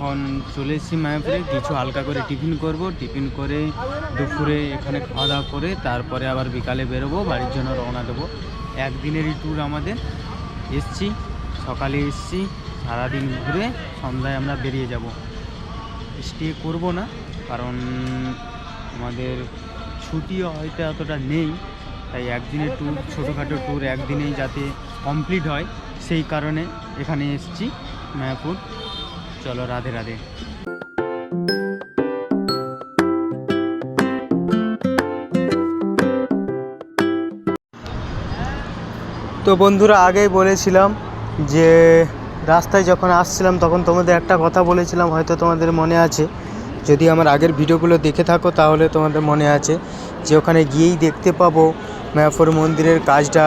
এখন চলে এসেছি মায়াপুরে, কিছু হালকা করে টিফিন করব, টিফিন করে দুপুরে এখানে খাওয়া দাওয়া করে তারপরে আবার বিকালে বেরোবো, বাড়ির জন্য রওনা দেবো। একদিনেরই ট্যুর আমাদের। এসছি সকালে, এসছি সারাদিন ঘুরে সন্ধ্যায় আমরা বেরিয়ে যাব। স্টে করব না, কারণ আমাদের ছুটিও হয়তো এতটা নেই, তাই একদিনের ট্যুর, ছোটোখাটো ট্যুর একদিনেই যাতে কমপ্লিট হয় সেই কারণে এখানে এসেছি মায়াপুর। চলো, রাধে রাধে। তো বন্ধুরা, আগেই বলেছিলাম যে রাস্তায় যখন আসছিলাম তখন তোমাদের একটা কথা বলেছিলাম, হয়তো তোমাদের মনে আছে। যদি আমার আগের ভিডিওগুলো দেখে থাকো তাহলে তোমাদের মনে আছে যে ওখানে গিয়েই দেখতে পাবো মায়াপুর মন্দিরের কাজটা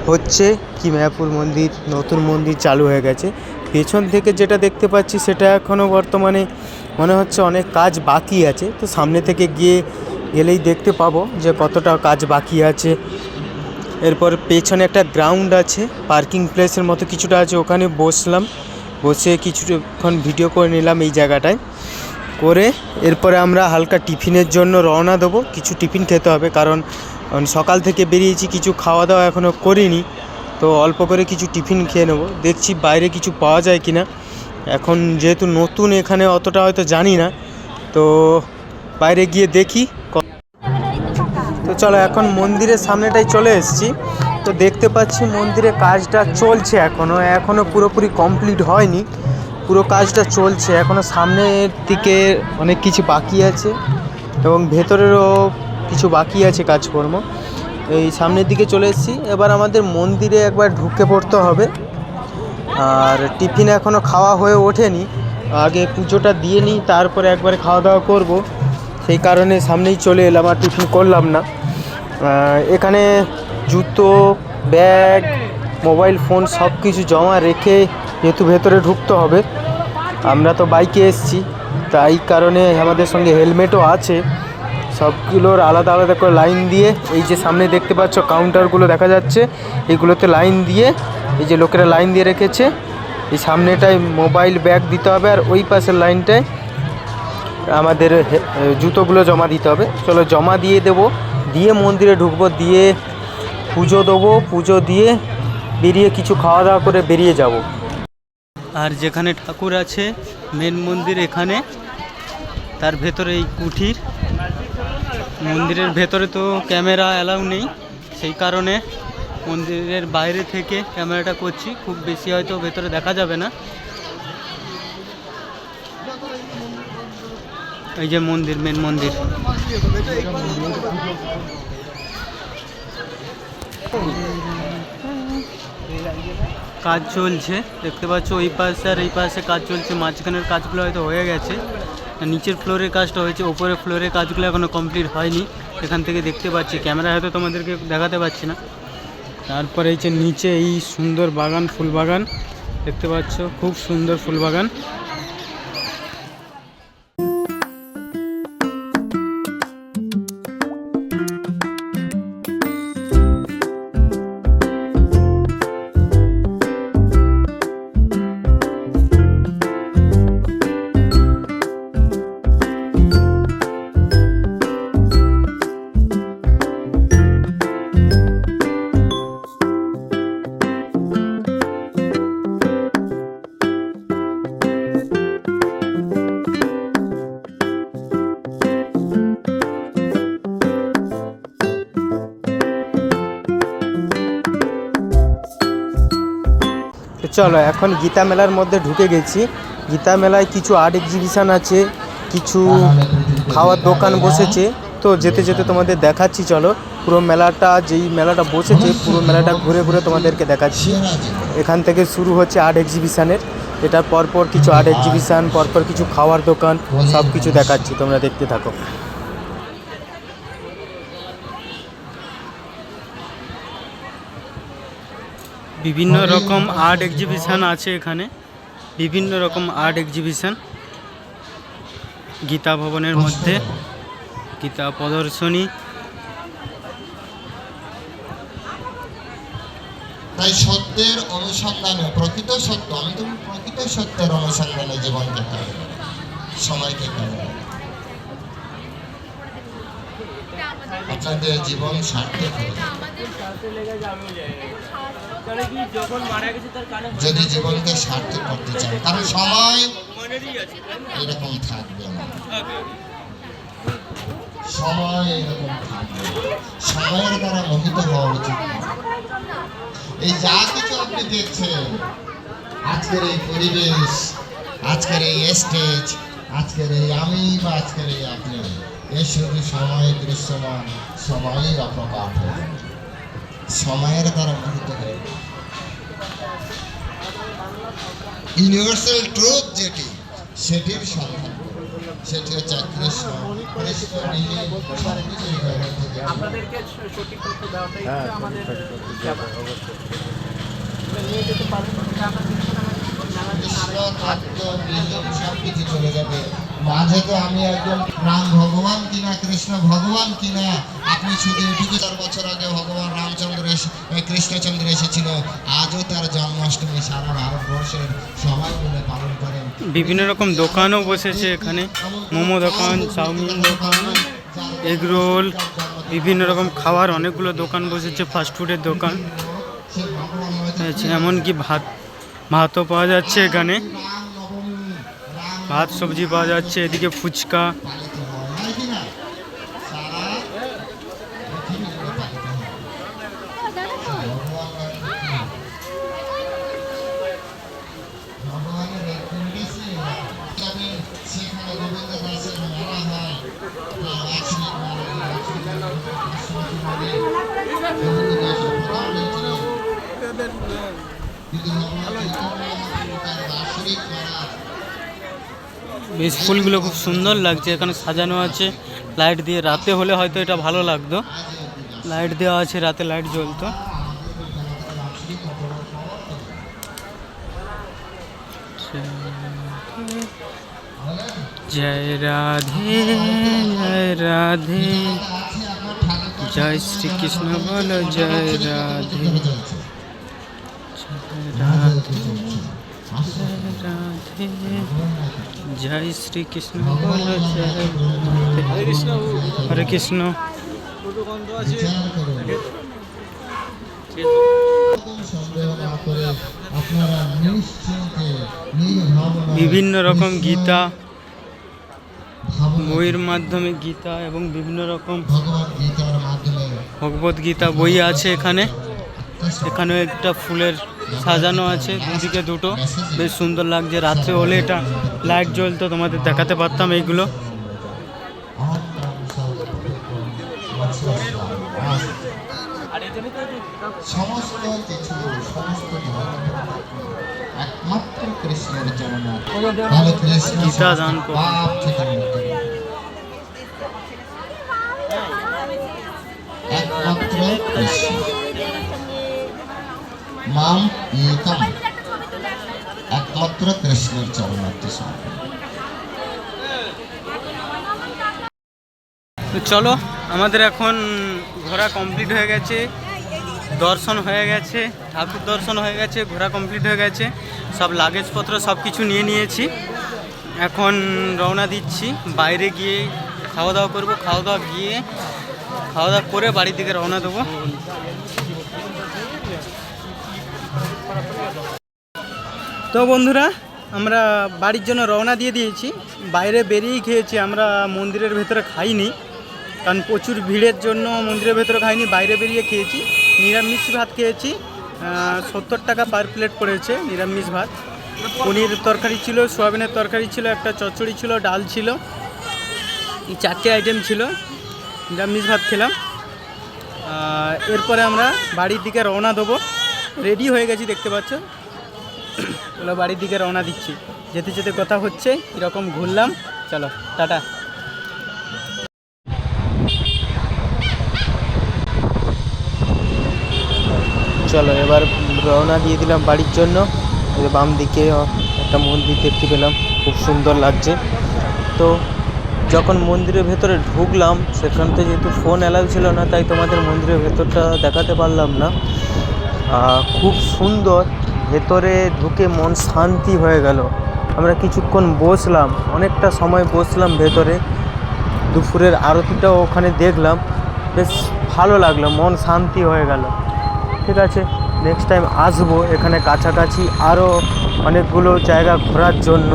হচ্ছে কি, মায়াপুর মন্দির নতুন মন্দির চালু হয়ে গেছে। পেছন থেকে যেটা দেখতে পাচ্ছি সেটা এখনও বর্তমানে মনে হচ্ছে অনেক কাজ বাকি আছে। তো সামনে থেকে গেলেই দেখতে পাবো যে কতটা কাজ বাকি আছে। এরপর পেছনে একটা গ্রাউন্ড আছে, পার্কিং প্লেসের মতো কিছুটা আছে, ওখানে বসলাম, বসে কিছুক্ষণ ভিডিও করে নিলাম এই জায়গাটায় করে। এরপরে আমরা হালকা টিফিনের জন্য রওনা দেবো। কিছু টিফিন খেতে হবে, কারণ সকাল থেকে বেরিয়েছি, কিছু খাওয়া দাওয়া এখনও করিনি। তো অল্প করে কিছু টিফিন খেয়ে নেবো, দেখছি বাইরে কিছু পাওয়া যায় কি না। এখন যেহেতু নতুন এখানে, অতটা হয়তো জানি না, তো বাইরে গিয়ে দেখি। তো চলো, এখন মন্দিরের সামনেটাই চলে এসেছি। তো দেখতে পাচ্ছি মন্দিরের কাজটা চলছে, এখনও পুরোপুরি কমপ্লিট হয়নি, পুরো কাজটা চলছে এখনও। সামনের দিকে অনেক কিছু বাকি আছে এবং ভেতরেরও কিছু বাকি আছে কাজকর্ম। এই সামনের দিকে চলে এসেছি। এবার আমাদের মন্দিরে একবার ঢুকে পড়তে হবে। আর টিফিন এখনও খাওয়া হয়ে ওঠেনি, আগে পুজোটা দিয়ে নিই, তারপরে একবারে খাওয়া দাওয়া করব। সেই কারণে সামনেই চলে এলাম, আর টিফিন করলাম না। এখানে জুতো, ব্যাগ, মোবাইল ফোন সব কিছু জমা রেখে যেহেতু ভেতরে ঢুকতে হবে, আমরা তো বাইকে এসেছি, তাই কারণে আমাদের সঙ্গে হেলমেটও আছে। সবগুলোর আলাদা আলাদা করে লাইন দিয়ে, এই যে সামনে দেখতে পাচ্ছ কাউন্টারগুলো দেখা যাচ্ছে, এগুলোতে লাইন দিয়ে, এই যে লোকেরা লাইন দিয়ে রেখেছে, এই সামনেটায় মোবাইল ব্যাগ দিতে হবে, আর ওই পাশের লাইনটায় আমাদের জুতোগুলো জমা দিতে হবে। চলো জমা দিয়ে দেবো, দিয়ে মন্দিরে ঢুকবো, দিয়ে পুজো দেবো, পুজো দিয়ে বেরিয়ে কিছু খাওয়া দাওয়া করে বেরিয়ে যাব। আর যেখানে ঠাকুর আছে মেন মন্দির, এখানে তার ভেতরে এই কুঠির, মন্দিরের ভেতরে তো ক্যামেরা অ্যালাউ নেই, সেই কারণে মন্দিরের বাইরে থেকে ক্যামেরাটা করছি। খুব বেশি হয়তো ভেতরে দেখা যাবে না। এই যে মন্দির, মেন মন্দির। কাজ চলছে দেখতে পাচ্ছ, ওই পাশে আর এই পাশে কাজ চলছে। মাঝখানের কাজগুলো হয়তো হয়ে গেছে, নিচের ফ্লোরের কাজটা হয়েছে, ওপরের ফ্লোরের কাজগুলো এখনও কমপ্লিট হয়নি। এখান থেকে দেখতে পাচ্ছি, ক্যামেরা হয়তো তোমাদেরকে দেখাতে পাচ্ছি না। তারপরে এই যে নিচে এই সুন্দর বাগান, ফুল বাগান দেখতে পাচ্ছ, খুব সুন্দর ফুল বাগান। চলো, এখন গীতা মেলার মধ্যে ঢুকে গেছি। গীতা মেলায় কিছু আর্ট এক্সিবিশান আছে, কিছু খাওয়ার দোকান বসেছে। তো যেতে যেতে তোমাদের দেখাচ্ছি। চলো, পুরো মেলাটা, যেই মেলাটা বসেছে পুরো মেলাটা ঘুরে ঘুরে তোমাদেরকে দেখাচ্ছি। এখান থেকে শুরু হচ্ছে আর্ট এক্সিবিশানের, এটার পরপর কিছু আর্ট এক্সিবিশান, পরপর কিছু খাওয়ার দোকান, সব কিছু দেখাচ্ছি, তোমরা দেখতে থাকো। বিভিন্ন রকম আর্ট এক্সিবিশান আছে এখানে, বিভিন্ন রকম আর্ট এক্সিবিশান। গীতা ভবনের মধ্যে গীতা প্রদর্শনী, তাই সত্যের অনুসন্ধানে, প্রকৃত সত্য, আমি তুমি প্রকৃত সত্যের অনুসন্ধানে জীবনকে কাজে লাগাও, সময়কে কাজে লাগাও। আপনাদের জীবন সার্থক হবে যদি জীবনকে সার্থক করতে চান, কারণ সময় এরকম থাকবে না, সময় এরকম থাকবে, সময়ের দ্বারা মোহিত হওয়া উচিত। এই যা কিছু আপনি দেখছেন, আজকের এই পরিবেশ, আজকের এই স্টেজ, আজকের এই আমি বা আজকের এই আপনি, এর শুধু সময় দৃশ্যমান, সময়ই অপ্রকাট হয়ে যাবে, সময়ের দ্বারা মোহিত হয়ে যাবে। ইউনিভার্সাল ট্রুথ যেটি, সেটির সন্ধান, সেটি হচ্ছে কৃষ্ণ। কৃষ্ণ নিজে সবকিছু এই জগৎ থেকে আপনাদেরকে সঠিক তথ্য দেওয়াটাই আমাদের ব্যাপার। নিয়ে যেতে পারবেন কৃষ্ণ থাকত, বিলীন সবকিছু চলে যাবে। মাঝে তো আমি একজন রাম ভগবান কিনা, কৃষ্ণ ভগবান কিনা, আপনি শুধু এটুকু 4 বছর আগে ভগবান রামচন্দ্র কৃষ্ণচন্দ্র এসেছিল, আজও তার জন্মাষ্টমী সারা ভারতবর্ষের সবাই মিলে পালন করেন। বিভিন্ন রকম দোকানও বসেছে এখানে, মোমো দোকান, চাউমিন দোকান, এগরোল, বিভিন্ন রকম খাবার অনেকগুলো দোকান বসেছে, ফাস্টফুডের দোকান, এমনকি ভাতও পাওয়া যাচ্ছে এখানে, ভাত সবজি পাওয়া যাচ্ছে, এদিকে ফুচকা। বেশ ফুলগুলো খুব সুন্দর লাগছে, এখানে সাজানো আছে লাইট দিয়ে। রাতে হলে হয়তো এটা ভালো লাগতো, লাইট দেওয়া আছে, রাতে লাইট জ্বলতো। জয় রাধে জয় রাধে, জয় শ্রীকৃষ্ণ বলো জয় রাধে, রাধে রাধে, জয় শ্রীকৃষ্ণ বলো জয় রাধে। হরে কৃষ্ণ। বিভিন্ন রকম গীতা, বইয়ের মাধ্যমে গীতা এবং বিভিন্ন রকম ভগবত গীতা বই আছে এখানে। এখানেও একটা ফুলের সাজানো আছে, দুদিকে দুটো, বেশ সুন্দর লাগছে। রাত্রে হলে এটা লাইট জ্বলতো, তোমাদের দেখাতে পারতাম এইগুলো। সমস্ত কিছু, সমস্ত একমাত্র কৃষ্ণের জন্য, তাহলে কৃষ্ণ গীতা দান পাপ থেকে মুক্তি, একমাত্র কৃষ্ণ। মাম একম, একমাত্র কৃষ্ণের চরণার্থে সমর্পণ। তো চলো, আমাদের এখন ঘোরা কমপ্লিট হয়ে গেছে, দর্শন হয়ে গেছে, ঠাকুর দর্শন হয়ে গেছে, ঘোরা কমপ্লিট হয়ে গেছে, সব লাগেজপত্র সব কিছু নিয়ে নিয়েছি। এখন রওনা দিচ্ছি, বাইরে গিয়ে খাওয়া দাওয়া করবো, খাওয়া দাওয়া করে বাড়ির দিকে রওনা দেবো। তো বন্ধুরা, আমরা বাড়ির জন্য রওনা দিয়ে দিয়েছি। বাইরে বেরিয়েই খেয়েছি, আমরা মন্দিরের ভেতরে খাইনি, কারণ প্রচুর ভিড়ের জন্য মন্দিরের ভেতরে খাইনি, বাইরে বেরিয়ে খেয়েছি। নিরামিষ ভাত খেয়েছি, 70 টাকা পার প্লেট পড়েছে নিরামিষ ভাত। পনির তরকারি ছিল, সোয়াবিনের তরকারি ছিল, একটা চচ্চড়ি ছিল, ডাল ছিল, এই 4টে আইটেম ছিল। নিরামিষ ভাত খেলাম। এরপরে আমরা বাড়ির দিকে রওনা দেবো, রেডি হয়ে গেছি দেখতে পাচ্ছ। চলো বাড়ির দিকে রওনা দিচ্ছি, যেতে যেতে কথা হচ্ছে, এরকম ঘুরলাম। চলো টাটা। চলো এবার রওনা দিয়ে দিলাম বাড়ির জন্য। বাম দিকে একটা মন্দির দেখতে পেলাম, খুব সুন্দর লাগছে। তো যখন মন্দিরের ভেতরে ঢুকলাম, সেখান থেকে যেহেতু ফোন অ্যালাউ ছিল না, তাই তোমাদের মন্দিরের ভেতরটা দেখাতে পারলাম না। খুব সুন্দর, ভেতরে ঢুকে মন শান্তি হয়ে গেল। আমরা কিছুক্ষণ বসলাম, অনেকটা সময় বসলাম ভেতরে, দুপুরের আরতিটাও ওখানে দেখলাম, বেশ ভালো লাগলো, মন শান্তি হয়ে গেল। ঠিক আছে, নেক্সট টাইম আসবো এখানে কাছাকাছি আরও অনেকগুলো জায়গা ঘোরার জন্য।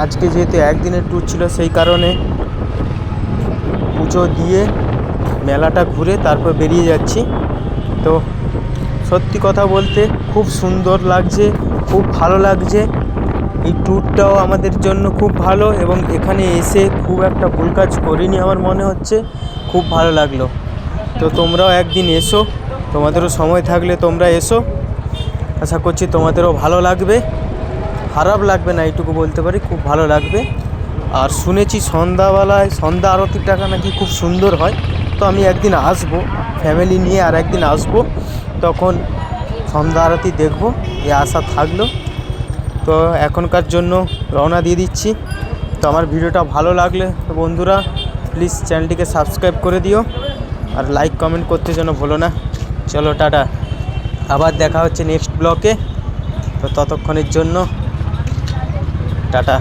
আজকে যেহেতু একদিনের ট্যুর ছিল, সেই কারণে পুজো দিয়ে মেলাটা ঘুরে তারপর বেরিয়ে যাচ্ছি। তো সত্যি কথা বলতে খুব সুন্দর লাগছে, খুব ভালো লাগছে। এই ট্যুরটাও আমাদের জন্য খুব ভালো, এবং এখানে এসে খুব একটা ভুল কাজ করিনি আমার মনে হচ্ছে, খুব ভালো লাগলো। তো তোমরাও একদিন এসো, তোমাদেরও সময় থাকলে তোমরা এসো, আশা করছি তোমাদেরও ভালো লাগবে, খারাপ লাগবে না এইটুকু বলতে পারি, খুব ভালো লাগবে। আর শুনেছি সন্ধ্যাবেলায় সন্ধ্যা আরতির টাকা নাকি খুব সুন্দর হয়। তো আমি একদিন আসবো ফ্যামিলি নিয়ে, আর একদিন আসবো, তখন সন্ধ্যা আরতি দেখবো, এই আশা থাকলো। তো এখনকার জন্য রওনা দিয়ে দিচ্ছি। তো আমার ভিডিওটা ভালো লাগলে তো বন্ধুরা প্লিজ চ্যানেলটিকে সাবস্ক্রাইব করে দিও, আর লাইক কমেন্ট করতে যেন ভুলো না। চলো টাটা, আবার দেখা হচ্ছে নেক্সট ব্লগে। তো ততক্ষণের জন্য টাটা।